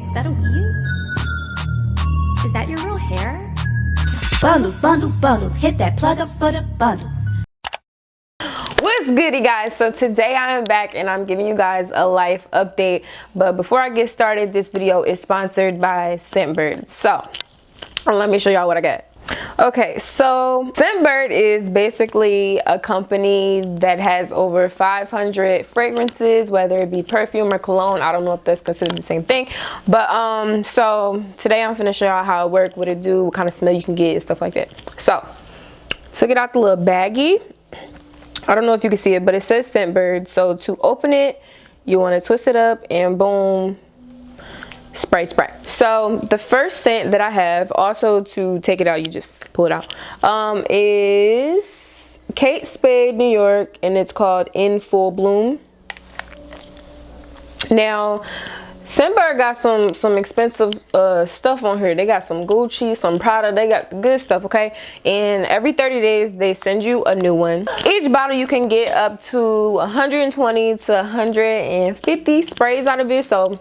Is that a weave? Is that your real hair? Bundles, bundles, bundles. Hit that plug up for the bundles. What's goody, guys? So today I am back and I'm giving you guys a life update. But before I get started, this video is sponsored by Scentbird. So let me show y'all what I got. Okay, so Scentbird is basically a company that has over 500 fragrances, whether it be perfume or cologne. I don't know if that's considered the same thing, but so today I'm finna show y'all how it works, what it do, what kind of smell you can get and stuff like that. So took it out the little baggie. I don't know if you can see it, but it says Scentbird. So to open it, you want to twist it up and boom, spray. So the first scent that I have, also to take it out, you just pull it out, is Kate Spade, New York, and it's called In Full Bloom. Now Scentbird got some expensive stuff on here. They got some Gucci, some Prada, they got the good stuff, okay? And every 30 days they send you a new one. Each bottle you can get up to 120 to 150 sprays out of it, so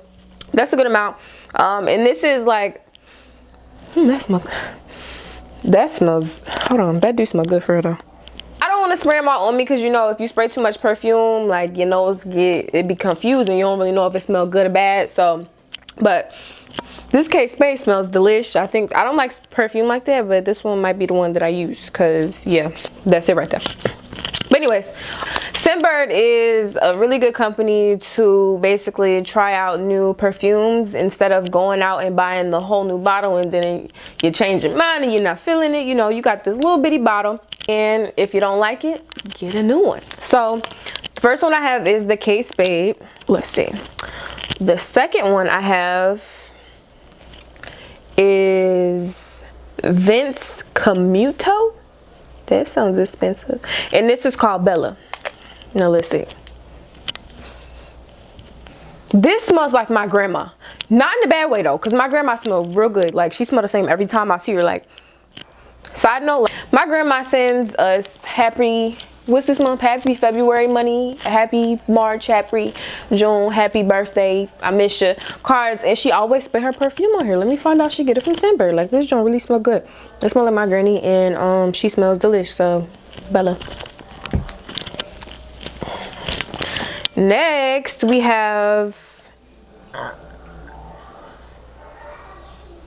that's a good amount. And this is like, that smells, hold on, that do smell good for real though. I don't want to spray them all on me because, you know, if you spray too much perfume, like, your nose it be confused and you don't really know if it smells good or bad. So, but this Kate Spade smells delish. I don't like perfume like that, but this one might be the one that I use because, yeah, that's it right there. But anyways, Scentbird is a really good company to basically try out new perfumes instead of going out and buying the whole new bottle and then you change your mind and you're not feeling it. You know, you got this little bitty bottle, and if you don't like it, get a new one. So the first one I have is the Kate Spade. Let's see. The second one I have is Vince Camuto. That sounds expensive. And this is called Bella. Now let's see. This smells like my grandma. Not in a bad way though, because my grandma smells real good. Like, she smells the same every time I see her. Like, side note, like, my grandma sends us happy, what's this month? Happy February money, happy March, happy June, happy birthday, I miss you cards, and she always spray her perfume on here. Let me find out she get it from Scentbird. Like, this joint really smell good. It smell like my granny, and she smells delicious. So Bella. Next we have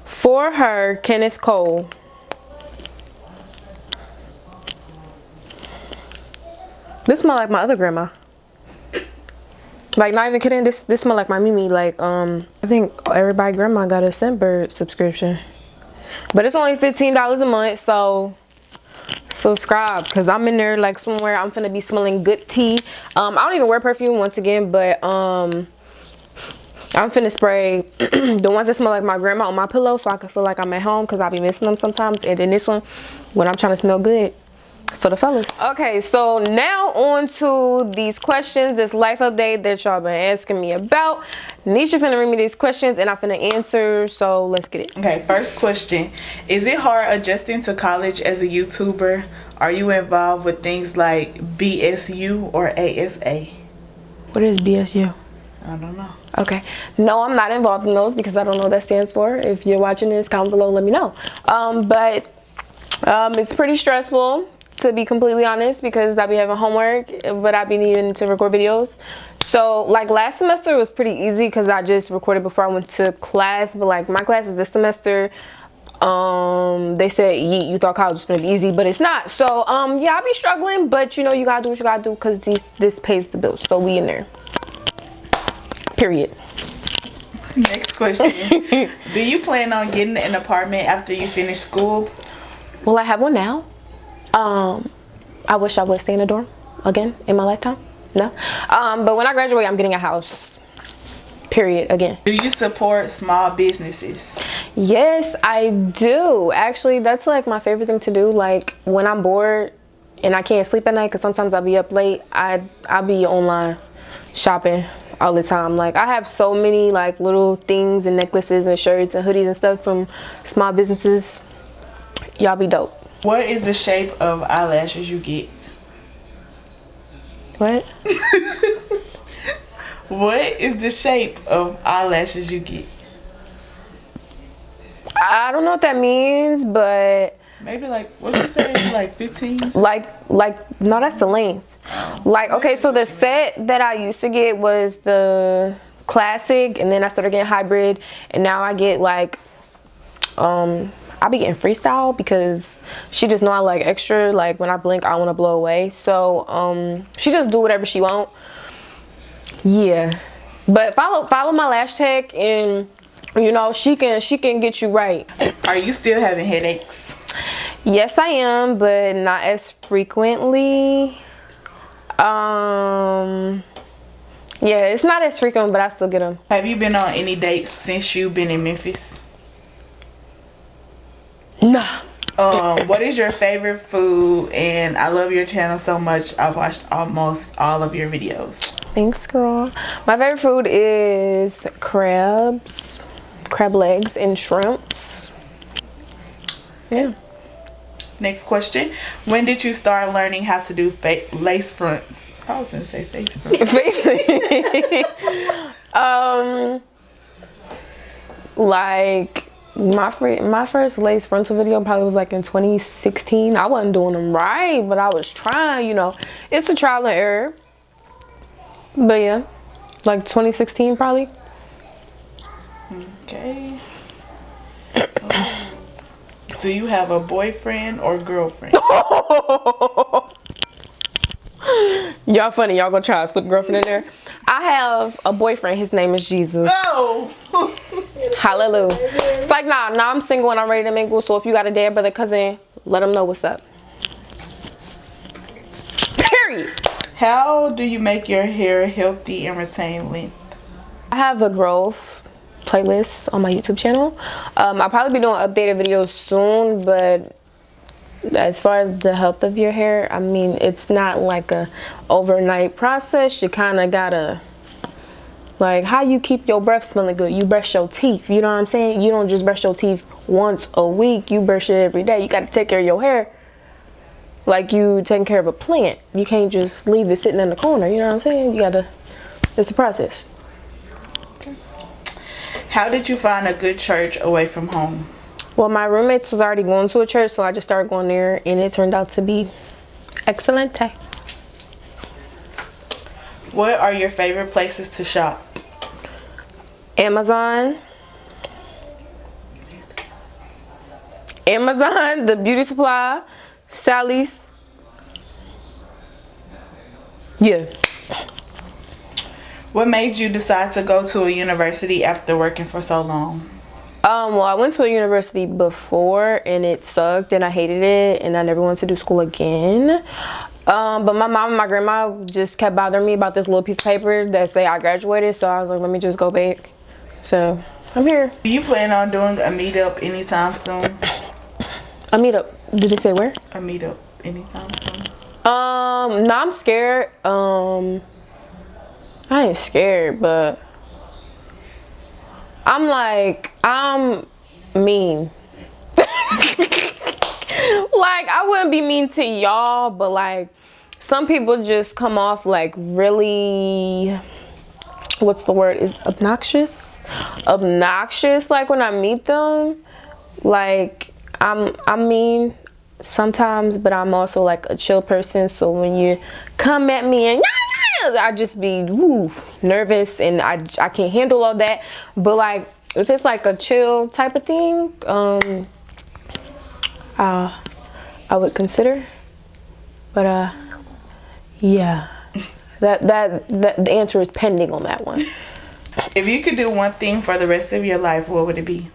For Her, Kenneth Cole. This smell like my other grandma. Like, not even kidding, this smell like my Mimi. Like, I think everybody grandma got a Scentbird subscription. But it's only $15 a month, so subscribe, because I'm in there like somewhere. I'm finna be smelling good tea. I don't even wear perfume once again, but I'm finna spray the ones that smell like my grandma on my pillow so I can feel like I'm at home, because I'll be missing them sometimes. And then this one, when I'm trying to smell good for the fellas. Okay, so now on to these questions, this life update that y'all been asking me about. Nisha finna read me these questions and I'm finna answer, so let's get it. Okay, first question. Is it hard adjusting to college as a YouTuber? Are you involved with things like BSU or ASA? What is BSU? I don't know. Okay, no, I'm not involved in those because I don't know what that stands for. If you're watching this, comment below, let me know. But it's pretty stressful, to be completely honest, because I be having homework, but I be needing to record videos. So like last semester was pretty easy because I just recorded before I went to class, but like my classes this semester, they said you thought college was gonna be easy, but it's not. So yeah, I be struggling, but you know, you gotta do what you gotta do because this pays the bills, so we in there, period. Next question. Do you plan on getting an apartment after you finish school? Well, I have one now. I wish I would stay in a dorm again in my lifetime. No. But when I graduate, I'm getting a house. Period. Again. Do you support small businesses? Yes, I do. Actually, that's like my favorite thing to do. Like when I'm bored and I can't sleep at night, because sometimes I'll be up late, I'll be online shopping all the time. Like I have so many like little things and necklaces and shirts and hoodies and stuff from small businesses. Y'all be dope. What is the shape of eyelashes you get? What? What is the shape of eyelashes you get? I don't know what that means, but Maybe like, what you say, like 15? like no, that's the length. Like, okay, so the set that I used to get was the classic, and then I started getting hybrid, and now I get like I be getting freestyle because she just know I like extra. Like when I blink, I want to blow away. So she just do whatever she want. Yeah, but follow my lash tech, and you know she can get you right. Are you still having headaches? Yes, I am, but not as frequently. Yeah, it's not as frequent, but I still get them. Have you been on any dates since you've been in Memphis? Nah. What is your favorite food? And I love your channel so much. I've watched almost all of your videos. Thanks, girl. My favorite food is crabs, crab legs, and shrimps. Yeah. Next question. When did you start learning how to do lace fronts? I was gonna say face fronts. Like my first lace frontal video probably was like in 2016. I wasn't doing them right, but I was trying, you know. It's a trial and error. But yeah, like 2016 probably. Okay. Do you have a boyfriend or girlfriend? Y'all funny. Y'all gonna try to slip girlfriend in there? I have a boyfriend. His name is Jesus. Oh. Hallelujah. It's like, nah, I'm single and I'm ready to mingle. So if you got a dad, brother, cousin, let them know what's up. Period. How do you make your hair healthy and retain length? I have a growth playlist on my YouTube channel. I'll probably be doing updated videos soon, but as far as the health of your hair, I mean, it's not like a overnight process. You kind of gotta, like, how you keep your breath smelling good. You brush your teeth, you know what I'm saying? You don't just brush your teeth once a week. You brush it every day. You gotta take care of your hair like you taking care of a plant. You can't just leave it sitting in the corner, you know what I'm saying? You gotta, it's a process. How did you find a good church away from home? Well, my roommates was already going to a church, so I just started going there, and it turned out to be excellent. What are your favorite places to shop? Amazon, the beauty supply, Sally's. Yeah. What made you decide to go to a university after working for so long? Well, I went to a university before and it sucked and I hated it and I never wanted to do school again. But my mom and my grandma just kept bothering me about this little piece of paper that say I graduated, so I was like, let me just go back. So I'm here. Do you plan on doing a meetup anytime soon? A meetup? Did it say where? A meetup anytime soon. No, I'm scared. I ain't scared, but I'm mean. Like, I wouldn't be mean to y'all, but like some people just come off like really, what's the word, is obnoxious like when I meet them. Like I'm mean sometimes, but I'm also like a chill person, so when you come at me and I just be nervous and I can't handle all that. But like if it's like a chill type of thing, I would consider. But yeah, that the answer is pending on that one. If you could do one thing for the rest of your life, what would it be?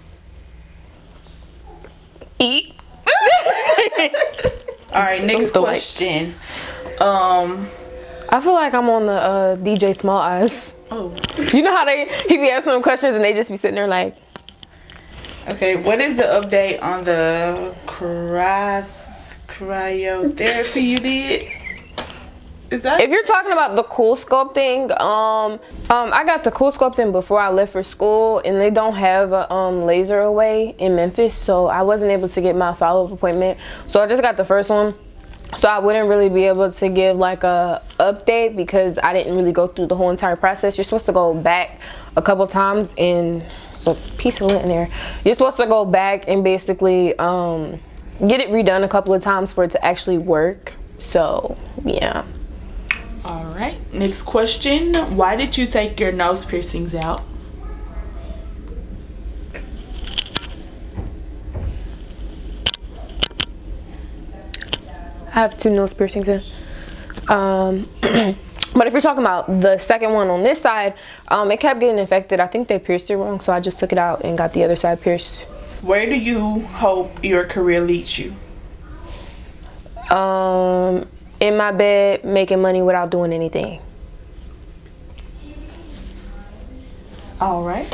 Eat. All right, next question. I feel like I'm on the DJ Small Eyes. Oh. You know how he be asking them questions and they just be sitting there like. Okay, what is the update on the cryotherapy you did? Is that? If you're talking about the cool sculpting, I got the cool sculpting before I left for school, and they don't have a laser away in Memphis, so I wasn't able to get my follow-up appointment. So I just got the first one. So I wouldn't really be able to give like a update because I didn't really go through the whole entire process. You're supposed to go back a couple times and there's a piece of lint in there. You're supposed to go back and basically get it redone a couple of times for it to actually work. So yeah. All right, next question. Why did you take your nose piercings out? I have 2 nose piercings in. But if you're talking about the second one on this side, it kept getting infected. I think they pierced it wrong, so I just took it out and got the other side pierced. Where do you hope your career leads you? In my bed, making money without doing anything. All right.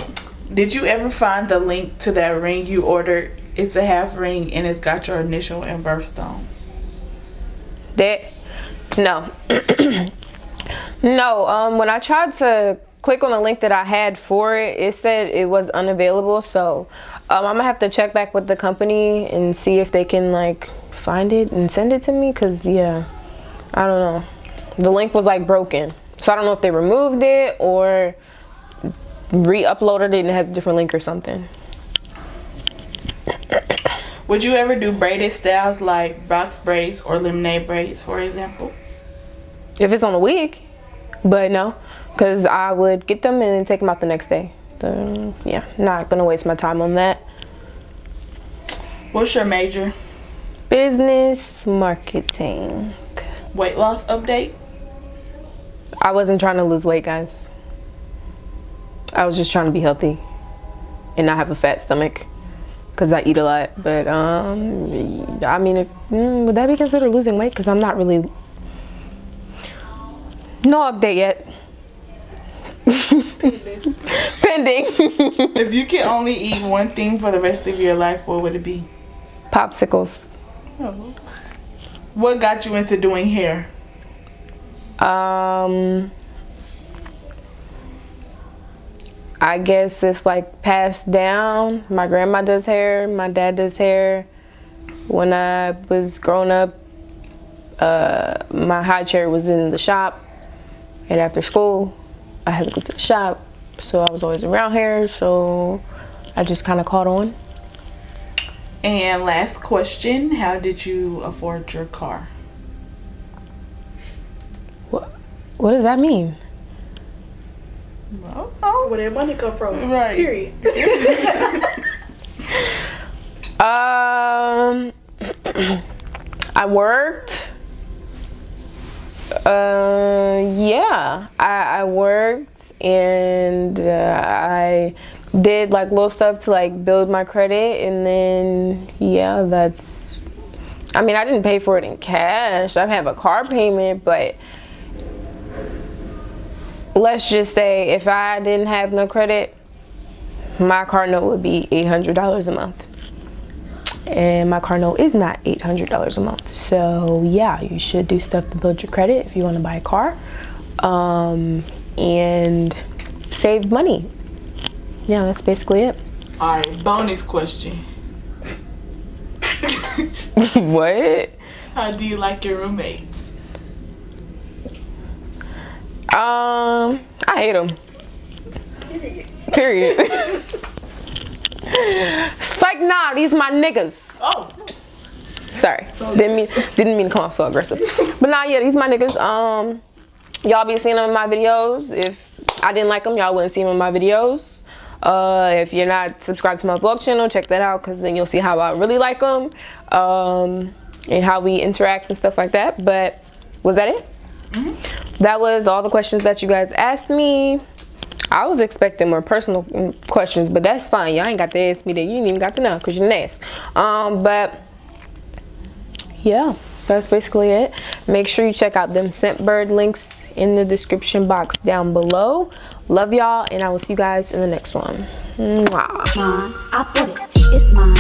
Did you ever find the link to that ring you ordered? It's a half ring and it's got your initial and birthstone. No. No, when I tried to click on the link that I had for it, it said it was unavailable. So I'm gonna have to check back with the company and see if they can like find it and send it to me, because yeah, I don't know, the link was like broken, so I don't know if they removed it or re-uploaded it and it has a different link or something. Would you ever do braided styles like box braids or lemonade braids, for example? If it's on a wig, but no, because I would get them and then take them out the next day. Yeah, not gonna waste my time on that. What's your major? Business marketing. Weight loss update? I wasn't trying to lose weight, guys. I was just trying to be healthy and not have a fat stomach, because I eat a lot. But I mean, would that be considered losing weight? Because I'm not really. No update yet. Pending. If you could only eat one thing for the rest of your life, what would it be? Popsicles. Oh. What got you into doing hair? I guess it's like passed down. My grandma does hair, my dad does hair. When I was growing up, my high chair was in the shop, and after school I had to go to the shop, so I was always around here, so I just kind of caught on. And last question, how did you afford your car? What does that mean? Oh, Where that money come from? Right. Period. I worked. Yeah, I worked, and I did like little stuff to like build my credit, and then yeah, that's. I mean, I didn't pay for it in cash. I have a car payment, but let's just say if I didn't have no credit, my car note would be $800 a month. And my car note is not $800 a month. So yeah, you should do stuff to build your credit if you want to buy a car, and save money. Yeah, that's basically it. All right, bonus question. What? How do you like your roommates? I hate them. Period. It's like, nah, these my niggas. Oh. Sorry, didn't mean to come off so aggressive. But nah, yeah, these my niggas. Y'all be seeing them in my videos. If I didn't like them, y'all wouldn't see them in my videos. If you're not subscribed to my vlog channel, check that out, because then you'll see how I really like them, and how we interact and stuff like that. But was that it? Mm-hmm. That was all the questions that you guys asked me. I was expecting more personal questions, but that's fine. Y'all ain't got to ask me that. You ain't even got to know, because you're nice. But yeah, that's basically it. Make sure you check out them Scentbird links in the description box down below. Love y'all, and I will see you guys in the next one. Mwah. I put it, it's mine.